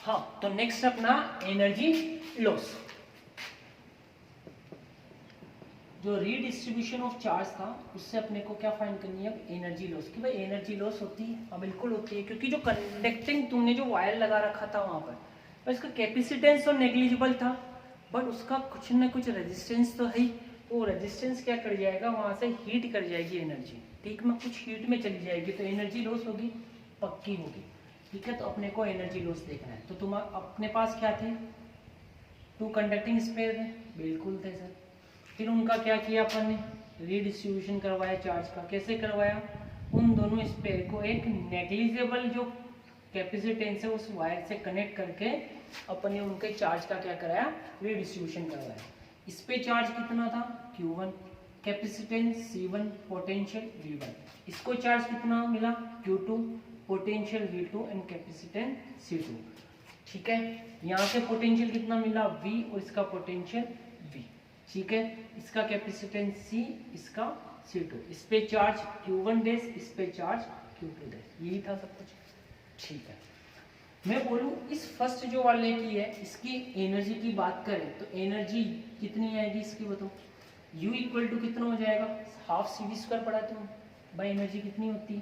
हाँ, तो नेक्स्ट अपना एनर्जी लॉस। जो रीडिस्ट्रीब्यूशन ऑफ चार्ज था उससे अपने को क्या फाइंड करनी है, एनर्जी लॉस। कि भाई एनर्जी लॉस होती है, हाँ बिल्कुल होती है, क्योंकि जो कंडक्टिंग तुमने जो वायर लगा रखा था वहां पर इसका कैपेसिटेंस तो नेग्लिजिबल था, बट उसका कुछ ना कुछ रेजिस्टेंस तो है ही। तो वो रेजिस्टेंस क्या कर जाएगा, वहां से हीट कर जाएगी एनर्जी, ठीक है, कुछ हीट में चली जाएगी, तो एनर्जी लॉस होगी, पक्की होगी। ठीक है, तो अपने को एनर्जी लॉस देखना है। तो तुम अपने पास क्या थे, 2 कंडक्टिंग स्पेयर थे, बिल्कुल थे सर। फिर उनका क्या किया अपन ने, रीडिस्ट्रीब्यूशन करवाया चार्ज का। कैसे करवाया, उन दोनों स्पेयर को एक नेग्लिजिबल जो कैपेसिटेंस है उस वायर से कनेक्ट करके अपन ने उनके चार्ज का क्या कराया, रीडिस्ट्रीब्यूशन करवाया। इस पे चार्ज कितना था, Q1, capacitance C1, potential V1। इसको चार्ज कितना मिला, Q2, potential V2 and capacitance C2। ठीक है, यहाँ से पोटेंशियल कितना मिला, V, और इसका पोटेंशियल V। ठीक है, इसका कैपेसिटेंस C, इसका C2। इस पे चार्ज Q1 डैश, इस पे चार्ज Q2 डैश, यही था सब कुछ। ठीक है, मैं बोलूं इस फर्स्ट जो वाले की है इसकी एनर्जी की बात करें तो एनर्जी कितनी आएगी इसकी बताओ। U इक्वल टू कितना हो जाएगा, हाफ CV स्क्वायर पढ़ा तुम भाई, एनर्जी कितनी होती है,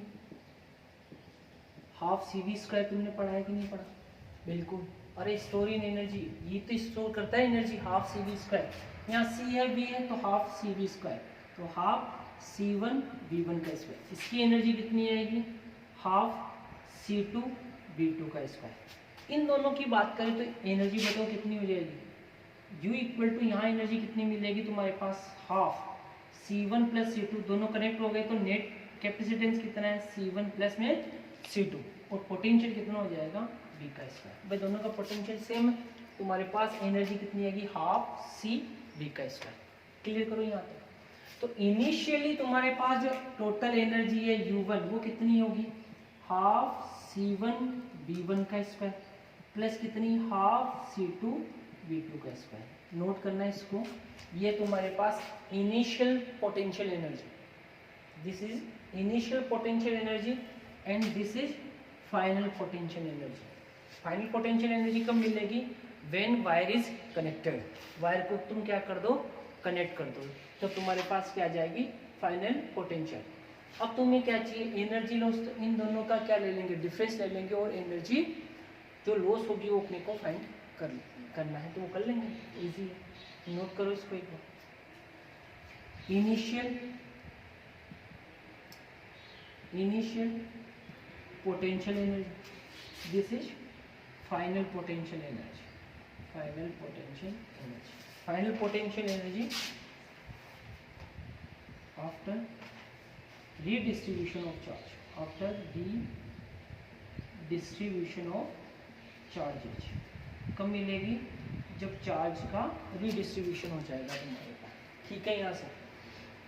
हाफ CV स्क्वायर तुमने पढ़ा है कि नहीं पढ़ा, बिल्कुल। अरे स्टोर इन एनर्जी, ये तो स्टोर करता है एनर्जी, हाफ CV स्क्वायर। यहाँ C है, V है, तो हाफ CV स्क्वायर, तो हाफ C1 V1 का स्क्वायर। इसकी एनर्जी कितनी आएगी, हाफ C2 V2 का स्क्वायर। इन दोनों की बात करें तो एनर्जी बताओ कितनी हो जाएगी, U इक्वल टू यहाँ एनर्जी कितनी मिलेगी तुम्हारे पास, हाफ C1 प्लस C2, दोनों कनेक्ट हो गए तो नेट कैपेसिटेंस कितना है, C1 प्लस में C2, और पोटेंशियल कितना हो जाएगा, V का स्क्वायर। भाई दोनों का पोटेंशियल सेम है, तुम्हारे पास एनर्जी कितनी आएगी, हाफ CV का स्क्वायर। क्लियर करो यहाँ तक। तो इनिशियली तुम्हारे पास जो टोटल एनर्जी है U1 वो कितनी होगी, हाफ C1 V1 का स्क्वायर प्लस कितनी, हाफ C2 V2 का स्क्वायर। नोट करना है इसको, ये तुम्हारे पास initial potential energy, this is initial potential energy and this is final potential energy. Final potential energy कब मिलेगी, when wire is connected. Wire को तुम क्या कर दो, कनेक्ट कर दो, तो तुम्हारे पास क्या आ जाएगी, फाइनल पोटेंशियल। अब तुम्हें क्या चाहिए, एनर्जी लॉस। तो इन दोनों का क्या ले लेंगे, डिफरेंस ले लेंगे, और एनर्जी जो लॉस होगी वो अपने को फाइंड करना है, तो वो कर लेंगे, इजी है। नोट करो इसको एक बार, initial potential energy, this is final potential energy, final potential energy, final potential energy after redistribution of charge, after redistribution of charges। कब मिलेगी, जब चार्ज का रीडिस्ट्रीब्यूशन हो जाएगा तुम्हारे पास। ठीक है यहाँ से,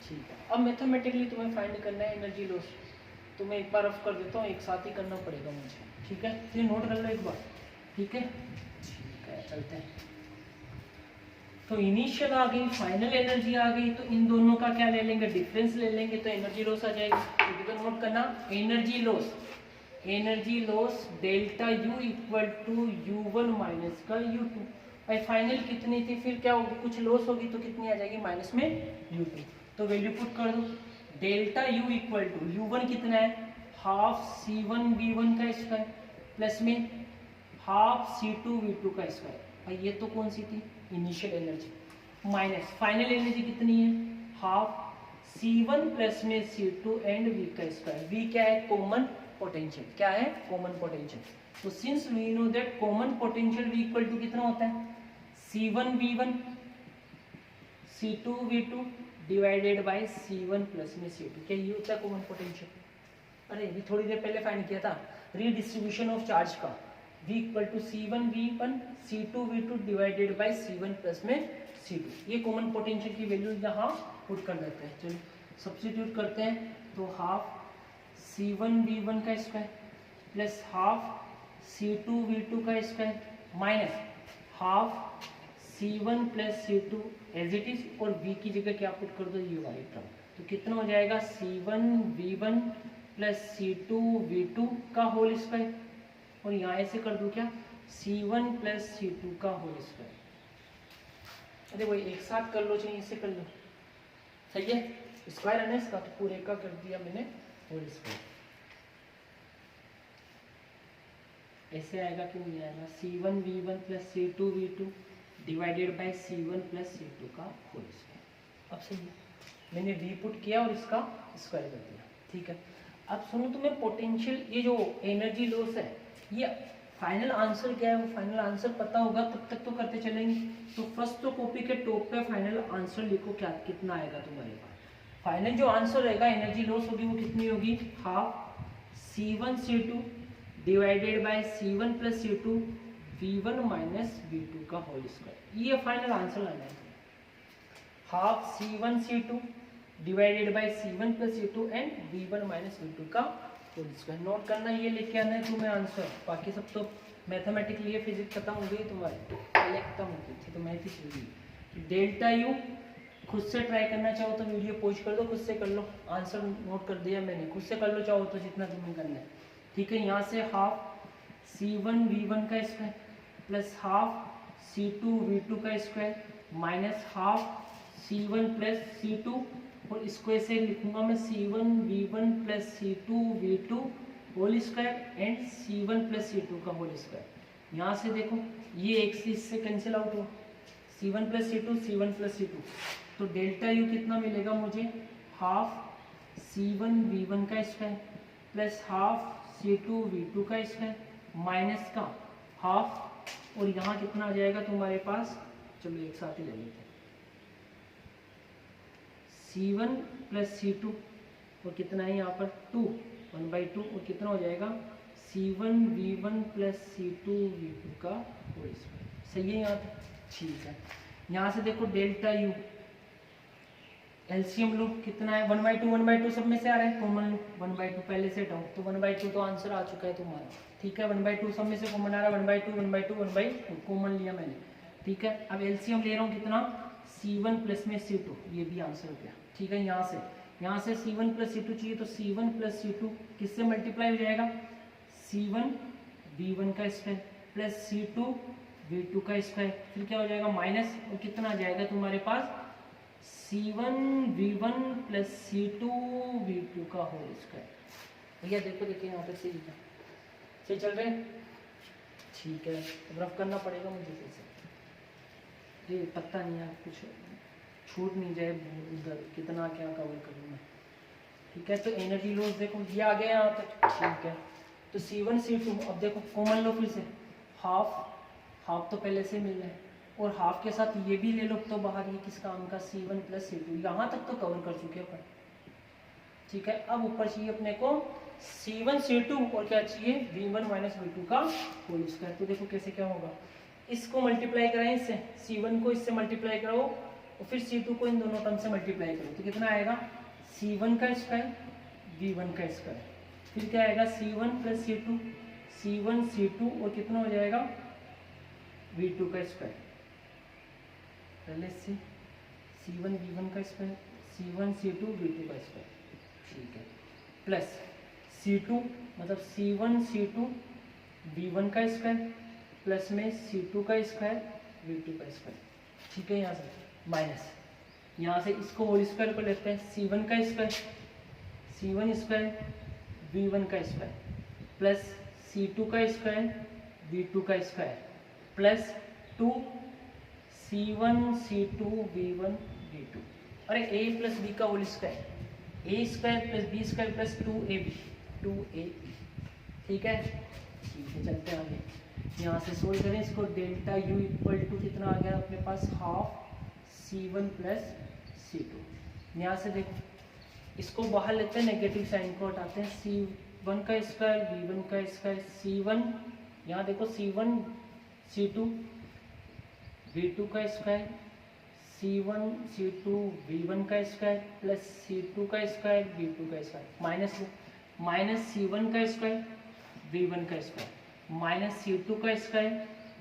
ठीक है। अब मैथमेटिकली तुम्हें फाइंड करना है एनर्जी लॉस, तो मैं एक बार रफ कर देता हूँ, एक साथ ही करना पड़ेगा मुझे, ठीक है। तो नोट कर लो एक बार, ठीक है, ठीक है, चलते हैं। तो इनिशियल आ गई, फाइनल एनर्जी आ गई, तो इन दोनों का क्या ले लेंगे, डिफरेंस ले लेंगे, तो एनर्जी लॉस आ जाएगी। तो नोट करना, energy loss delta U equal to U1 minus का U2। भाई फाइनल कितनी थी, फिर क्या होगी, कुछ लॉस होगी तो कितनी आ जाएगी, माइनस में U2। तो वैल्यू पुट कर दो, delta U equal to U1 कितना है, हाफ C1 V1 का स्क्वायर प्लस में हाफ C2 V2 का स्क्वायर। भाई ये तो कौन सी थी, initial energy, minus final energy कितनी है, हाफ C1 प्लस में C2 एंड V का स्क्वायर। V क्या है, कॉमन पोटेंशियल, क्या है, कॉमन पोटेंशियल। तो since we know that common potential V equal to कितना होता है, C1 V1 C2 V2 divided by C1 plus में C2। क्या ये होता है कॉमन पोटेंशियल। अरे ये थोड़ी देर पहले फाइंड किया था, रीडिस्ट्रीब्यूशन ऑफ चार्ज का, V equal to C1 V1 C2 V2 divided by C1 plus में C2। ये कॉमन पोटेंशियल की वैल्यू यहाँ पुट कर देते हैं। चलिए सब्स्टिट्यूट करते हैं, तो हाफ C1 V1 का square plus half C2 V2 का square minus half C1 plus C2 as it is, और V की जगह क्या पुट कर दो, ये वाली टर्म। तो कितना हो जाएगा, C1 V1 plus C2 V2 का होल स्क्वायर, और यहाँ ऐसे कर दूं क्या, C1 प्लस C2 का होल स्क्वायर। अरे वही एक साथ कर लो, चाहिए इसे कर लो, सही है, स्क्वायर है ना इसका, तो पूरे का कर दिया मैंने होल स्क्वायर। ऐसे आएगा कि नहीं आएगा, C1 V1 plus C2 V2 divided by C1 plus C2 का होल स्क्वायर। अब सही है, मैंने V पुट किया और इसका स्क्वायर कर दिया, ठीक है। अब सुनो, तुम्हें पोटेंशियल, ये जो एनर्जी लॉस है, ये फाइनल आंसर क्या है, वो फाइनल आंसर पता होगा तब तक तो करते चलेंगे। तो फर्स्ट तो कॉपी के टॉप पे फाइनल आंसर लिखो, क्या कितना आएगा तुम्हारे पास। फाइनल जो आंसर रहेगा, एनर्जी लॉस होगी वो कितनी होगी, half C1 C2 divided by C1 plus C2 V1 minus V2 का होल स्क्वायर। ये फाइनल आंसर लाना है, half C1 C2 divided by C1 plus C2 and V1 minus V2 का होल स्क्वायर। नोट करना, ये लेके आना है तुम्हें आंसर। बाकी सब तो मैथमेटिकली फिजिक्स खत्म हो गई तुम्हारी, पहले खत्म हो गई थी, तो मैथ ही चल गई। डेल्टा यू खुद से ट्राई करना चाहो तो वीडियो पॉज कर दो, खुद से कर लो, आंसर नोट कर दिया मैंने, खुद से कर लो चाहो तो जितना तुम्हें करना है, ठीक है। यहाँ से हाफ C1 V1 का square plus half C2 V2 का square minus half C1 plus C2, और इसको ऐसे लिखूंगा मैं C1 V1 plus C2 V2 whole square and C1 plus C2 का होल स्क्वायर। यहाँ से देखो, ये एक से इससे कैंसिल आउट हुआ, C1 plus C2 C1 plus C2, तो डेल्टा यू कितना मिलेगा मुझे, हाफ C1 V1 का square plus half C2 V2 का स्क्वायर माइनस का हाफ, और यहाँ कितना आ जाएगा तुम्हारे पास, चलो एक साथ ही ले लेते हैं, C1 प्लस C2 और कितना है यहाँ पर 2 1/2, और कितना हो जाएगा C1 V1 plus C2 V2 का होल स्क्वायर। सही है यहाँ तक, ठीक है। यहाँ से देखो डेल्टा यू, एलसीएम लो, कितना है 1/2 सब में से आ रहा है, कॉमन लो 1/2 पहले से डाउन, तो 1/2 तो आंसर आ चुका है तुम्हारा, ठीक है। 1/2 सब में से कॉमन आ रहा है, 1/2 कॉमन लिया मैंने, ठीक है। अब एलसीएम ले रहा हूँ कितना, C1 प्लस में C2, ये भी आंसर हो गया, ठीक है। यहाँ से C1 प्लस C2 चाहिए, तो C1 प्लस C2 किससे मल्टीप्लाई हो जाएगा, C1 V1 का स्क्वायर प्लस C2 V2 का स्क्वायर, फिर क्या हो जाएगा माइनस, और कितना आ जाएगा तुम्हारे पास C1 V1 plus C2 V2 का होल स्क्वायर। भैया देखो, देखिए यहाँ तक सही चल रहे हैं, ठीक है। अब रफ करना पड़ेगा मुझे फिर से, ये पता नहीं है कुछ छूट नहीं जाए उधर, कितना क्या कवर करूँ मैं, ठीक है। तो एनर्जी लॉस देखो ये आ गया यहाँ तक, ठीक है। तो C1 C2, अब देखो कॉमन लो फिर से, हाफ तो पहले से मिल रहा है, और हाफ के साथ ये भी ले लो, तो बाहर ये किस काम का, C1 प्लस C2, यहाँ तक तो कवर कर चुके अपन, ठीक है। अब ऊपर चाहिए अपने को C1 C2 और क्या चाहिए, V1 माइनस V2 का होल स्क्वायर। तो देखो कैसे क्या होगा, इसको मल्टीप्लाई कराएं इससे, C1 को इससे मल्टीप्लाई करो और फिर C2 को इन दोनों टर्म से मल्टीप्लाई करो, तो कितना आएगा C1 का स्क्वायर V1 का स्क्वायर, फिर क्या आएगा C1 plus C2 C1 C2, और कितना हो जाएगा V2 का स्क्वायर, पहले से C1 V1 का स्क्वायर C1 C2 V2 का स्क्वायर, ठीक है, प्लस C2 मतलब C1 C2 V1 का स्क्वायर प्लस में C2 का स्क्वायर V2 का स्क्वायर, ठीक है। यहाँ से माइनस, यहाँ से इसको होल स्क्वायर कर लेते हैं, C1 का स्क्वायर C1 स्क्वायर V1 का स्क्वायर प्लस C2 का स्क्वायर V2 का square plus 2 C1 C2 V1 V2, अरे A प्लस B का whole square, A square plus B square plus 2AB, ठीक है, चलते हैं आगे। यहाँ से सोल्व करें इसको, डेल्टा यू इक्वल टू कितना आ गया अपने पास, हाफ C1 प्लस C2। यहाँ से देखो इसको बाहर लेते हैं, नेगेटिव साइन को हटाते हैं, C1 का स्क्वायर V1 का स्क्वायर C1, यहाँ देखो C1 C2 V2 का स्क्वायर C1 C2 V1 का स्क्वायर प्लस C2 का स्क्वायर V2 का स्क्वायर, माइनस C1 का स्क्वायर V1 का स्क्वायर माइनस C2 का स्क्वायर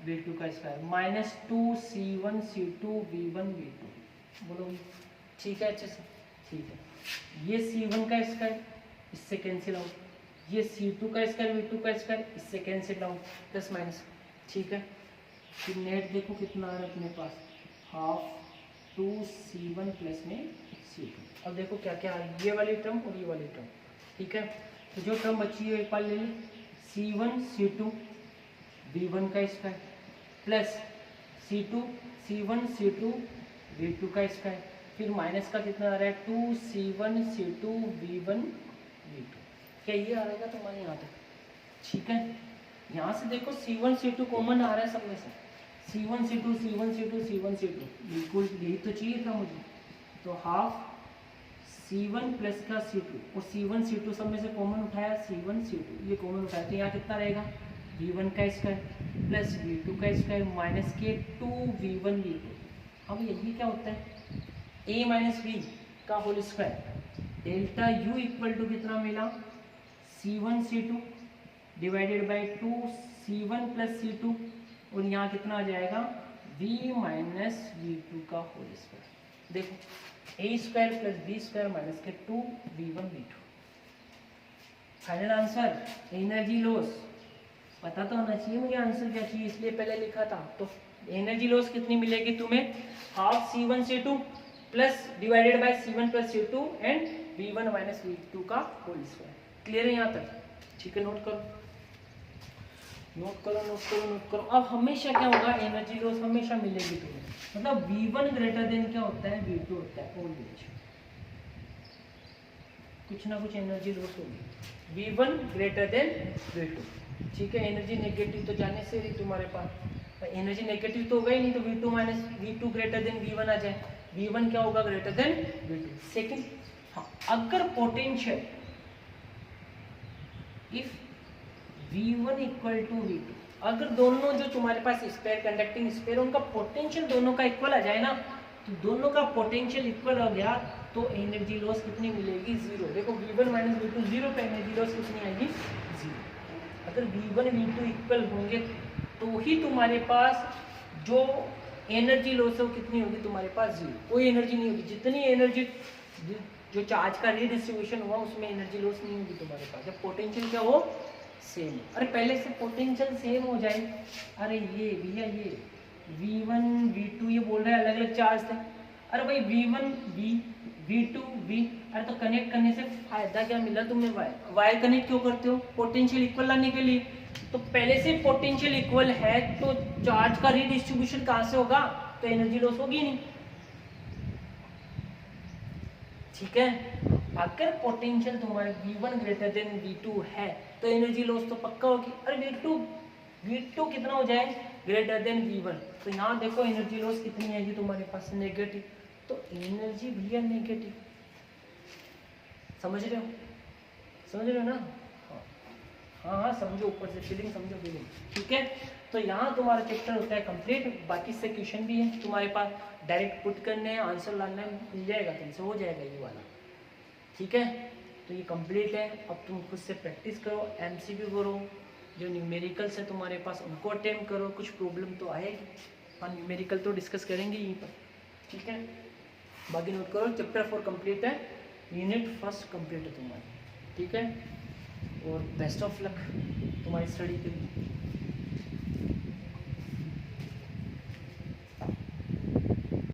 V2 का square minus 2C1 C2 V1 V2, बोलो ठीक है अच्छे से, ठीक है। ये C1 का स्क्वायर इससे कैंसिल आउट, ये C2 का स्क्वायर V2 का स्क्वायर इससे कैंसिल आउट, प्लस माइनस ठीक है, फिर नेट देखो कितना आ रहा है अपने पास, हाफ 2c1 प्लस में c2। अब देखो क्या क्या आ रही है, ये वाली टर्म और ये वाली टर्म। ठीक है, तो जो टर्म बची है एक बार ले लें, c1 c2 v1 का square plus c2 c1 c2 v2 का स्क्वायर, फिर माइनस का कितना आ रहा है 2c1 c2 v1 v2। क्या ये आ रहेगा तुम्हारे यहाँ तक? ठीक है, यहाँ से देखो c1 c2 कॉमन आ रहा है सब में से, c1 c2 c1 c2 c1 c2, बिल्कुल यही तो चाहिए था मुझे। तो हाफ c1 प्लस का c2, और c1 c2 सब में से कॉमन उठाया, c1 c2 ये कॉमन उठाया, तो यहाँ कितना रहेगा v1 का स्क्वायर प्लस v2 का स्क्वायर माइनस के 2v1 v2। अब यही क्या होता है a माइनस b का whole square, delta u equal to कितना मिला c1 c2 divided by 2 c1 plus c2, और यहाँ कितना आ जाएगा v माइनस v2 का होल स्क्वायर। देखो a square plus b square minus के 2v1 v2। Final answer energy loss, पता तो होना चाहिए मुझे आंसर क्या चाहिए, इसलिए पहले लिखा था। तो एनर्जी लॉस कितनी मिलेगी तुम्हें, half c1 c2 plus divided by c1 plus c2 and v1 minus v2 का होल स्क्वायर। क्लियर है यहाँ तक? ठीक है, नोट करो नोट करो नोट करो नोट करो। अब हमेशा क्या होगा, एनर्जी लॉस हमेशा मिलेगी तुम्हें, मतलब v1 ग्रेटर देन क्या होता है v2 होता है, ऑलवेज कुछ ना कुछ एनर्जी लॉस होगी, v1 ग्रेटर देन v2। ठीक है, एनर्जी नेगेटिव तो जाने से ही तुम्हारे पास एनर्जी नेगेटिव तो होगा ही नहीं, तो v2 minus v2 greater than v1 आ जाए, v1 क्या होगा ग्रेटर देन v2। सेकंड, हाँ, अगर potential if v1 equal to v2, अगर दोनों जो तुम्हारे पास स्पेयर कंडक्टिंग स्पेयर उनका पोटेंशियल दोनों का इक्वल आ जाए ना, तो दोनों का पोटेंशियल इक्वल हो गया तो एनर्जी लॉस कितनी मिलेगी, जीरो। देखो v1 माइनस v2 जीरो पे एनर्जी लॉस कितनी आएगी, जीरो। अगर v1 v2 इक्वल होंगे तो ही तुम्हारे पास जो एनर्जी लॉस है वो कितनी होगी तुम्हारे पास, जीरो, कोई एनर्जी नहीं होगी। जितनी एनर्जी जो चार्ज का रीडिस्ट्रीब्यूशन हुआ उसमें एनर्जी लॉस नहीं होगी तुम्हारे पास, जब पोटेंशियल क्या हो सेम। अरे पहले से पोटेंशियल सेम हो जाए, अरे ये भैया ये v1 v2 ये बोल रहे हैं अलग अलग चार्ज थे, अरे भाई v1 v v2 v, अरे तो कनेक्ट करने से फायदा क्या मिला तुम्हें, वायर कनेक्ट क्यों करते हो, पोटेंशियल इक्वल लाने के लिए। तो पहले से पोटेंशियल इक्वल है तो चार्ज का रीडिस्ट्रीब्यूशन कहाँ से होगा, तो एनर्जी लॉस होगी नहीं। ठीक है, अगर पोटेंशियल तुम्हारे v1 ग्रेटर देन v2 है तो एनर्जी लॉस तो पक्का होगी। अरे v2 कितना हो जाए ग्रेटर देन v1, तो यहाँ देखो एनर्जी लॉस कितनी आएगी तुम्हारे पास, नेगेटिव। तो एनर्जी भैया नेगेटिव, समझ रहे हो ना? हाँ समझो, ऊपर से फीलिंग समझो, फीलिंग। ठीक है, तो यहाँ तुम्हारा चैप्टर होता है कंप्लीट। बाकी से क्वेश्चन भी है तुम्हारे पास, डायरेक्ट पुट करने हैं, आंसर लाना है, मिल जाएगा तुमसे, हो जाएगा ये वाला। ठीक है, तो ये कंप्लीट है। अब तुम खुद से प्रैक्टिस करो, एमसीक्यू करो, जो न्यूमेरिकल्स है तुम्हारे पास उनको अटेम्प्ट करो। कुछ प्रॉब्लम तो आएगी, हाँ न्यूमेरिकल तो डिस्कस करेंगे यहीं पर। ठीक है, बाकी नोट करो, चैप्टर 4 कंप्लीट है, यूनिट फर्स्ट कंप्लीट है तुम्हारी। ठीक है, और बेस्ट ऑफ लक तुम्हारी स्टडी के लिए।